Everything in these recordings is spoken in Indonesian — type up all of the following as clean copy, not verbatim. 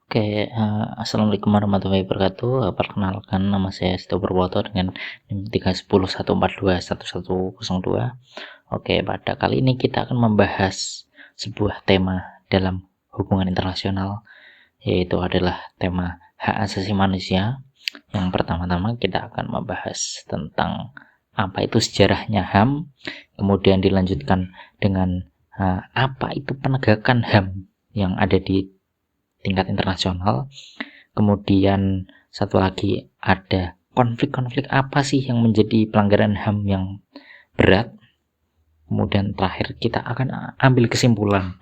Assalamualaikum warahmatullahi wabarakatuh. Perkenalkan, nama saya Seto Purwoto dengan NIM 31014211102. Pada kali ini kita akan membahas sebuah tema dalam hubungan internasional, yaitu adalah tema hak asasi manusia. Yang pertama-tama kita akan membahas tentang apa itu sejarahnya HAM, kemudian dilanjutkan dengan apa itu penegakan HAM yang ada di tingkat internasional. Kemudian satu lagi ada konflik-konflik apa sih yang menjadi pelanggaran HAM yang berat. Kemudian terakhir kita akan ambil kesimpulan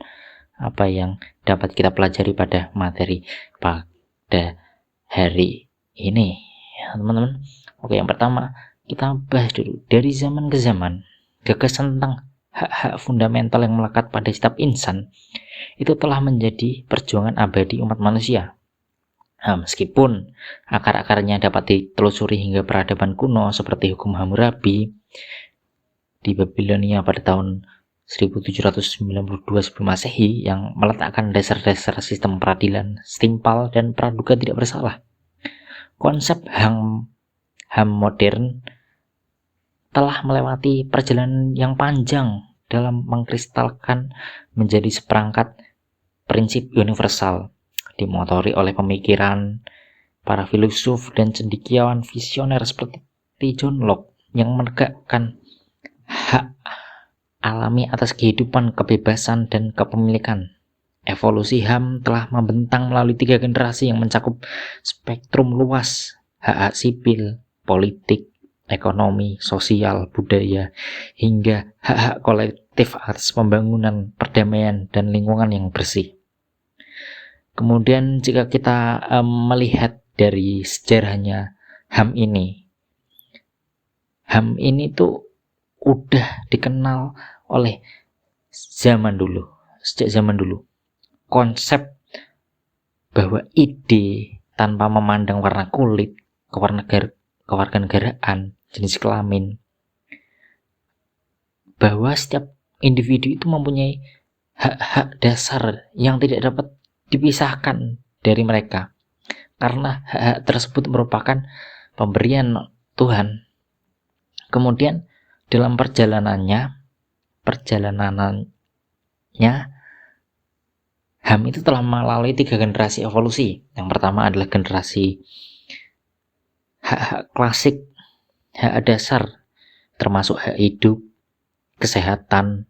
apa yang dapat kita pelajari pada materi pada hari ini ya teman-teman. Yang pertama kita bahas dulu, dari zaman ke zaman gagasan tentang hak-hak fundamental yang melekat pada setiap insan itu telah menjadi perjuangan abadi umat manusia. Meskipun akar-akarnya dapat ditelusuri hingga peradaban kuno seperti hukum Hammurabi di Babilonia pada tahun 1792 sebelum Masehi yang meletakkan dasar-dasar sistem peradilan setimpal dan praduga tidak bersalah. Konsep HAM modern telah melewati perjalanan yang panjang dalam mengkristalkan menjadi seperangkat prinsip universal, dimotori oleh pemikiran para filsuf dan cendekiawan visioner seperti John Locke yang menegakkan hak alami atas kehidupan, kebebasan, dan kepemilikan. Evolusi HAM telah membentang melalui 3 generasi yang mencakup spektrum luas hak-hak sipil, politik, ekonomi, sosial, budaya, hingga hak-hak kolektif atas pembangunan, perdamaian, dan lingkungan yang bersih. Kemudian jika kita melihat dari sejarahnya HAM ini tuh udah dikenal oleh sejak zaman dulu. Konsep bahwa ide tanpa memandang warna kulit, kewarganegaraan, jenis kelamin, bahwa setiap individu itu mempunyai hak-hak dasar yang tidak dapat dipisahkan dari mereka, karena hak-hak tersebut merupakan pemberian Tuhan. Kemudian dalam perjalanannya HAM itu telah melalui 3 generasi evolusi. Yang pertama adalah generasi hak-hak klasik, hak dasar, termasuk hak hidup, kesehatan,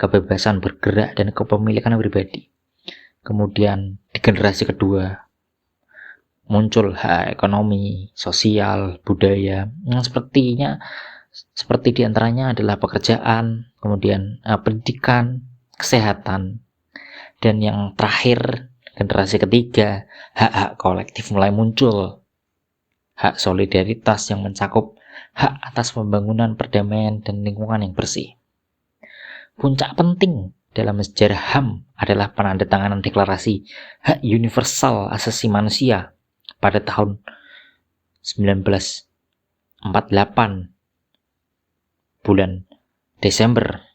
kebebasan bergerak, dan kepemilikan pribadi. Kemudian di generasi kedua muncul hak ekonomi, sosial, budaya yang seperti diantaranya adalah pekerjaan, kemudian pendidikan, kesehatan, dan yang terakhir generasi ketiga hak-hak kolektif mulai muncul. Hak solidaritas yang mencakup hak atas pembangunan, perdamaian, dan lingkungan yang bersih. Puncak penting dalam sejarah HAM adalah penandatanganan deklarasi hak universal asasi manusia pada tahun 1948 bulan Desember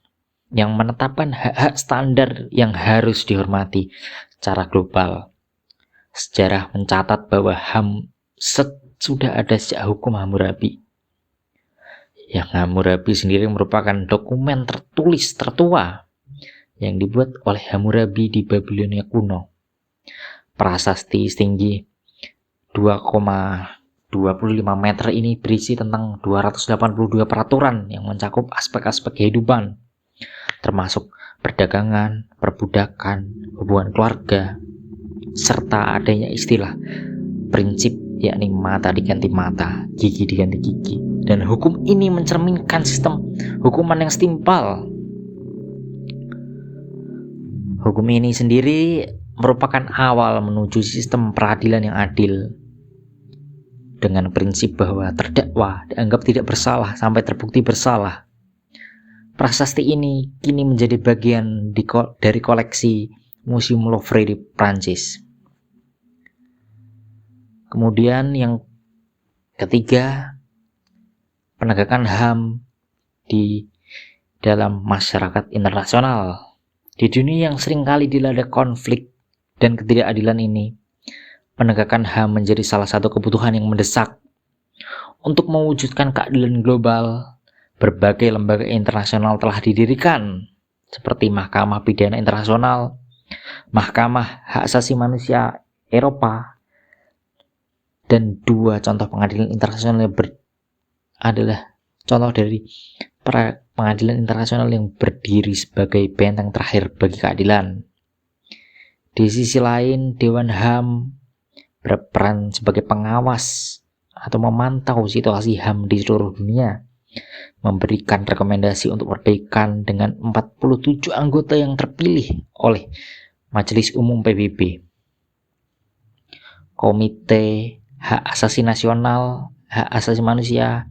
yang menetapkan hak-hak standar yang harus dihormati secara global. Sejarah mencatat bahwa HAM sudah ada sejak hukum Hammurabi. Yang Hammurabi sendiri merupakan dokumen tertulis tertua yang dibuat oleh Hammurabi di Babilonia kuno. Prasasti setinggi 2,25 meter ini berisi tentang 282 peraturan yang mencakup aspek-aspek kehidupan, termasuk perdagangan, perbudakan, hubungan keluarga, serta adanya istilah prinsip, yakni mata diganti mata, gigi diganti gigi. Dan hukum ini mencerminkan sistem hukuman yang setimpal. Hukum ini sendiri merupakan awal menuju sistem peradilan yang adil, dengan prinsip bahwa terdakwa dianggap tidak bersalah sampai terbukti bersalah. Prasasti ini kini menjadi bagian dari koleksi Museum Louvre di Prancis. Kemudian yang ketiga, penegakan HAM di dalam masyarakat internasional. Di dunia yang seringkali dilanda konflik dan ketidakadilan ini, penegakan HAM menjadi salah satu kebutuhan yang mendesak. Untuk mewujudkan keadilan global, berbagai lembaga internasional telah didirikan, seperti Mahkamah Pidana Internasional, Mahkamah Hak Asasi Manusia Eropa, dan dua contoh pengadilan internasional adalah contoh dari para pengadilan internasional yang berdiri sebagai benteng terakhir bagi keadilan. Di sisi lain, Dewan HAM berperan sebagai pengawas atau memantau situasi HAM di seluruh dunia, memberikan rekomendasi untuk perbaikan dengan 47 anggota yang terpilih oleh Majelis Umum PBB. Komite Hak Asasi Nasional, Hak Asasi Manusia,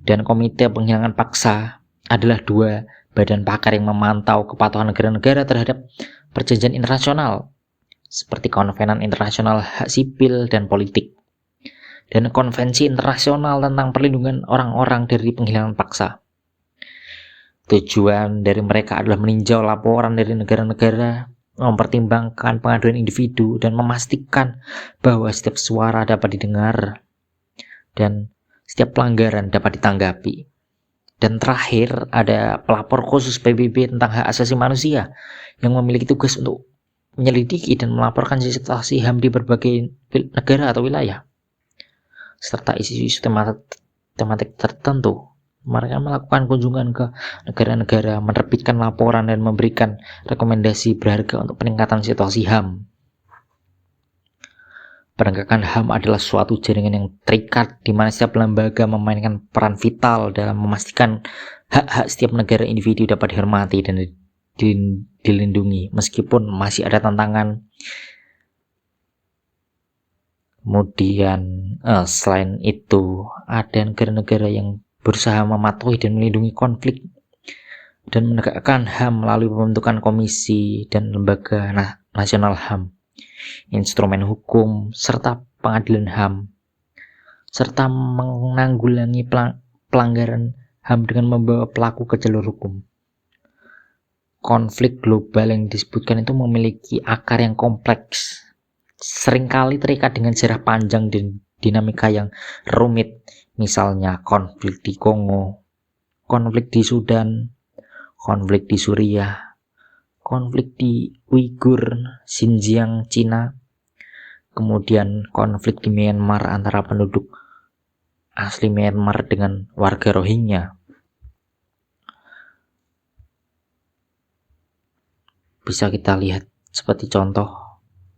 dan Komite Penghilangan Paksa adalah dua badan pakar yang memantau kepatuhan negara-negara terhadap perjanjian internasional, seperti Konvenan Internasional Hak Sipil dan Politik, dan Konvensi Internasional tentang Perlindungan Orang-orang dari Penghilangan Paksa. Tujuan dari mereka adalah meninjau laporan dari negara-negara, mempertimbangkan pengaduan individu, dan memastikan bahwa setiap suara dapat didengar dan setiap pelanggaran dapat ditanggapi. Dan terakhir, ada pelapor khusus PBB tentang hak asasi manusia yang memiliki tugas untuk menyelidiki dan melaporkan situasi HAM di berbagai negara atau wilayah, serta isu-isu tematik tertentu. Mereka melakukan kunjungan ke negara-negara, menerbitkan laporan, dan memberikan rekomendasi berharga untuk peningkatan situasi HAM. Penegakan HAM adalah suatu jaringan yang terikat di mana setiap lembaga memainkan peran vital dalam memastikan hak-hak setiap negara individu dapat dihormati dan dilindungi meskipun masih ada tantangan. Kemudian selain itu, ada negara-negara yang berusaha mematuhi dan melindungi konflik dan menegakkan HAM melalui pembentukan komisi dan lembaga nasional HAM, instrumen hukum, serta pengadilan HAM, serta menanggulangi pelanggaran HAM dengan membawa pelaku ke jalur hukum. Konflik global yang disebutkan itu memiliki akar yang kompleks, seringkali terikat dengan sejarah panjang dan dinamika yang rumit, misalnya konflik di Kongo, konflik di Sudan, konflik di Suriah, konflik di Uighur, Xinjiang, Cina, kemudian konflik di Myanmar antara penduduk asli Myanmar dengan warga Rohingya. Bisa kita lihat seperti contoh,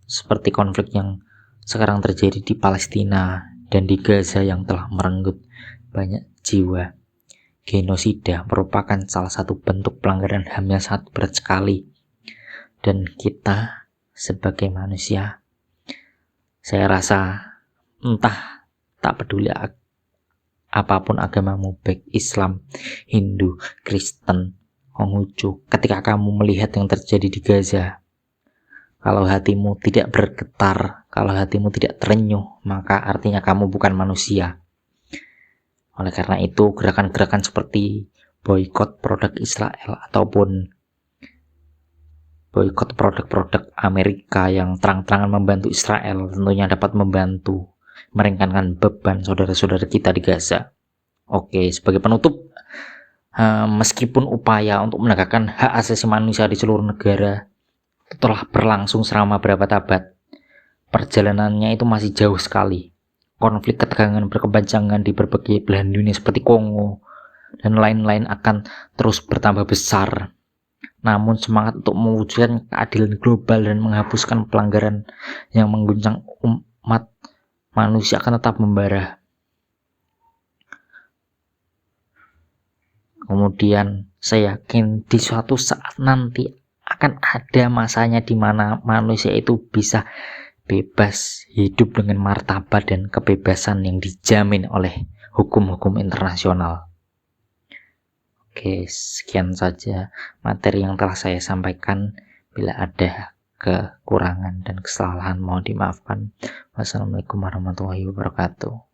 seperti konflik yang sekarang terjadi di Palestina dan di Gaza yang telah merenggut banyak jiwa. Genosida merupakan salah satu bentuk pelanggaran HAM yang sangat berat sekali. Dan kita sebagai manusia, saya rasa entah tak peduli apapun agamamu, baik Islam, Hindu, Kristen, Konghucu, ketika kamu melihat yang terjadi di Gaza, kalau hatimu tidak bergetar, kalau hatimu tidak terenyuh, maka artinya kamu bukan manusia. Oleh karena itu, gerakan-gerakan seperti boikot produk Israel ataupun boikot produk-produk Amerika yang terang-terangan membantu Israel tentunya dapat membantu meringankan beban saudara-saudara kita di Gaza. Oke, sebagai penutup, meskipun upaya untuk menegakkan hak asasi manusia di seluruh negara telah berlangsung selama berabad-abad, perjalanannya itu masih jauh sekali. Konflik ketegangan berkepanjangan di berbagai belahan dunia seperti Kongo dan lain-lain akan terus bertambah besar. Namun semangat untuk mewujudkan keadilan global dan menghapuskan pelanggaran yang mengguncang umat manusia akan tetap membara. Kemudian saya yakin di suatu saat nanti akan ada masanya di mana manusia itu bisa bebas hidup dengan martabat dan kebebasan yang dijamin oleh hukum-hukum internasional. Oke, sekian saja materi yang telah saya sampaikan. Bila ada kekurangan dan kesalahan mohon dimaafkan. Wassalamualaikum warahmatullahi wabarakatuh.